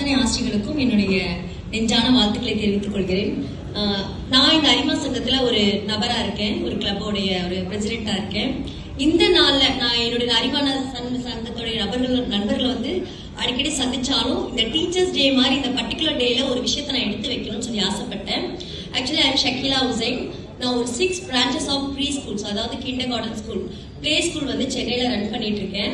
அத்தனை ஆசிரியர்களுக்கும் என்னுடைய நெஞ்சான வாழ்த்துக்களை தெரிவித்துக் கொள்கிறேன். நான் இந்த அரிமா சங்கத்துல ஒரு நபரா இருக்கேன், ஒரு கிளப்போடைய ஒரு பிரசிடென்டா இருக்கேன். இந்த நாள்ல நான் என்னுடைய அரிமான சங்கத்துடைய நண்பர்களை வந்து அடிக்கடி சந்திச்சாலும் இந்த டீச்சர்ஸ் டே மாதிரி இந்த பர்டிகுலர் டேல ஒரு விஷயத்தை நான் எடுத்து வைக்கணும்னு சொல்லி ஆசைப்பட்டேன். Actually I am Shakeela Hussain. நான் ஒரு 6 பிரான்ச்சஸ் ஆஃப் ப்ரீ ஸ்கூல்ஸ், அதாவது kindergarten school, play school வந்து சென்னையில ரன் பண்ணிட்டு இருக்கேன்.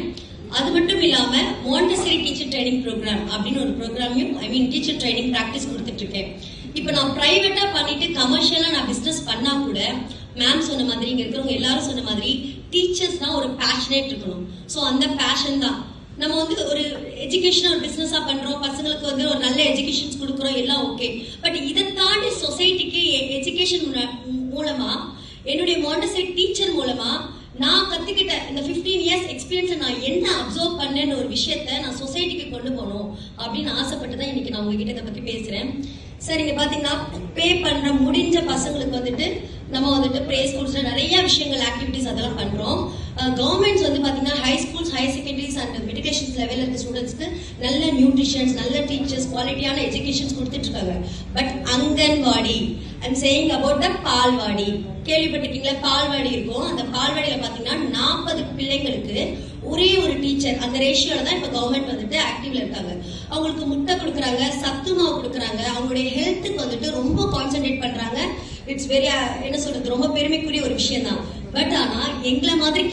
அது மட்டும் இல்லாம மாண்டசரி டீச்சர் ட்ரைனிங் ப்ரோக்ராம் அப்படின்னு ஒரு ப்ரோக்ராமையும் டீச்சர் ட்ரைனிங் பிராக்டிஸ் கொடுத்துட்டு இருக்கேன். இப்ப நான் பிரைவேட்டா பண்ணிட்டு கமர்ஷியலா நான் பிசினஸ் பண்ணா கூட மேம் சொன்ன மாதிரி, இங்க இருக்கிறவங்க எல்லாரும் சொன்ன மாதிரி டீச்சர்ஸ்னா ஒரு பேஷனேட் இருக்கணும். ஸோ அந்த பேஷன் தான் நம்ம வந்து ஒரு எஜுகேஷன் ஒரு பிசினஸா பண்றோம், பசங்களுக்கு வந்து ஒரு நல்ல எஜுகேஷன்ஸ் கொடுக்குறோம், எல்லாம் ஓகே. பட் இதை தாண்டி சொசைட்டிக்கு எஜுகேஷன் மூலமா என்னுடைய மாண்டசரி டீச்சர் மூலமா நான் கத்துக்கிட்ட இந்த 15 இயர்ஸ் எக்ஸ்பீரியன்ஸ் நான் என்ன அப்சர்வ் பண்ணேன்னு ஒரு விஷயத்த நான் சொசைட்டிக்கு கொண்டு போகணும் அப்படின்னு ஆசைப்பட்டு தான் இன்னைக்கு நான் உங்ககிட்ட இதை பத்தி பேசுறேன். சார், நீங்க பாத்தீங்கன்னா பே பண்ற முடிஞ்ச பசங்களுக்கு வந்துட்டு நம்ம வந்துட்டு ப்ளே ஸ்கூல்ஸ்ல நிறைய விஷயங்கள் ஆக்டிவிட்டிஸ் அதெல்லாம் பண்றோம். கவர்மெண்ட்ஸ் வந்து பாத்தீங்கன்னா high schools, higher secondaries and medication லெவலில் இருக்க ஸ்டூடெண்ட்ஸ்க்கு நல்ல நியூட்ரிஷன்ஸ், நல்ல டீச்சர்ஸ், குவாலிட்டியான எஜுகேஷன்ஸ் கொடுத்துட்டு இருக்காங்க. But anganwadi and saying about the balwadi, கேள்விப்பட்டிருக்கீங்களா? பால்வாடி இருக்கும். அந்த பால்வாடியில பாத்தீங்கன்னா 40 பிள்ளைங்களுக்கு ஒரே ஒரு டீச்சர், அந்த ரேஷியோல தான் இப்ப கவர்மெண்ட் வந்துட்டு ஆக்டிவ்ல இருக்காங்க. அவங்களுக்கு முட்டை கொடுக்குறாங்க, சத்து மாவு கொடுக்குறாங்க, அவங்களுடைய ஹெல்த்துக்கு வந்துட்டு ரொம்ப கான்சென்ட்ரேட் பண்றாங்க. இட்ஸ் வெரி என்ன சொல்றது, ரொம்ப பெருமைக்குரிய ஒரு விஷயம் தான். பட் ஆனா எங்களை மாதிரி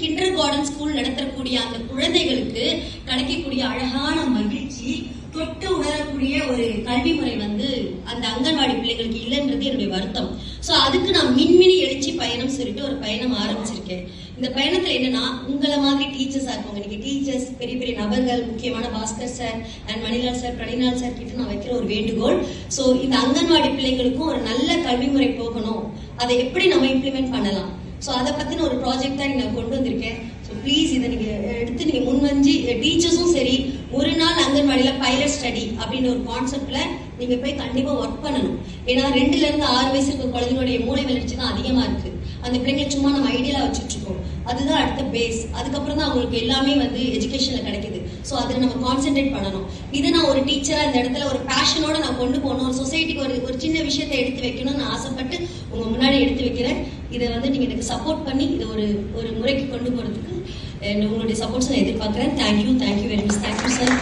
கிண்டர் கார்டன் ஸ்கூல் நடத்தக்கூடிய அந்த குழந்தைகளுக்கு கிடைக்கக்கூடிய அழகான மகிழ்ச்சி, தொட்டு உணரக்கூடிய ஒரு கல்வி முறை வந்து அந்த அங்கன்வாடி பிள்ளைகளுக்கு இல்லைன்றது என்னுடைய வருத்தம். சோ அதுக்கு நான் மின்மினி எழுச்சி பயணம் சொல்லிட்டு ஒரு பயணம் ஆரம்பிச்சிருக்கேன். இந்த பயணத்துல என்னன்னா, உங்களை மாதிரி டீச்சர்ஸா இருக்கவங்க, நீங்க டீச்சர்ஸ், பெரிய பெரிய நபர்கள், முக்கியமான Bhaskar sir and Manilal sir, Pranilal sir கிட்ட நான் வைக்கிற ஒரு வேண்டுகோள். சோ இந்த அங்கன்வாடி பிள்ளைங்களுக்கும் ஒரு நல்ல கல்வி முறை போகணும், அதை எப்படி நம்ம இம்ப்ளிமெண்ட் பண்ணலாம், ஸோ அதை பத்தின ஒரு ப்ராஜெக்ட் தான் நான் கொண்டு வந்திருக்கேன். ஸோ ப்ளீஸ் இதை நீங்க எடுத்து நீங்க முன் வந்து டீச்சர்ஸும் சரி, ஒரு நாள் அங்கன்வாடியில பைலட் ஸ்டடி அப்படின்னு ஒரு கான்செப்ட்ல நீங்க போய் கண்டிப்பா ஒர்க் பண்ணணும். ஏன்னா 2ல இருந்து 6 வயசு இருக்க குழந்தைங்களுடைய மூளை வளர்ச்சி தான் அதிகமா இருக்கு. அந்த பிள்ளைங்களை சும்மா நம்ம ஐடியலா வச்சுட்டு இருக்கோம். அதுதான் அடுத்த பேஸ். அதுக்கப்புறம் தான் அவங்களுக்கு எல்லாமே வந்து எஜுகேஷன்ல கிடைக்குது. ஸோ அதில் நம்ம கான்சென்ட்ரேட் பண்ணணும். இதை நான் ஒரு டீச்சரா இந்த இடத்துல ஒரு பேஷனோட நான் கொண்டு போகணும், ஒரு சொசைட்டிக்கு ஒரு சின்ன விஷயத்தை எடுத்து வைக்கணும்னு நான் ஆசைப்பட்டு உங்க முன்னாடி எடுத்து வைக்கிறேன். இதை வந்து நீங்க எனக்கு சப்போர்ட் பண்ணி இதை ஒரு முறைக்கு கொண்டு போறதுக்கு உங்களுடைய சப்போர்ட்ஸ் நான் எதிர்பார்க்கிறேன். Thank you very much. Thank you sir.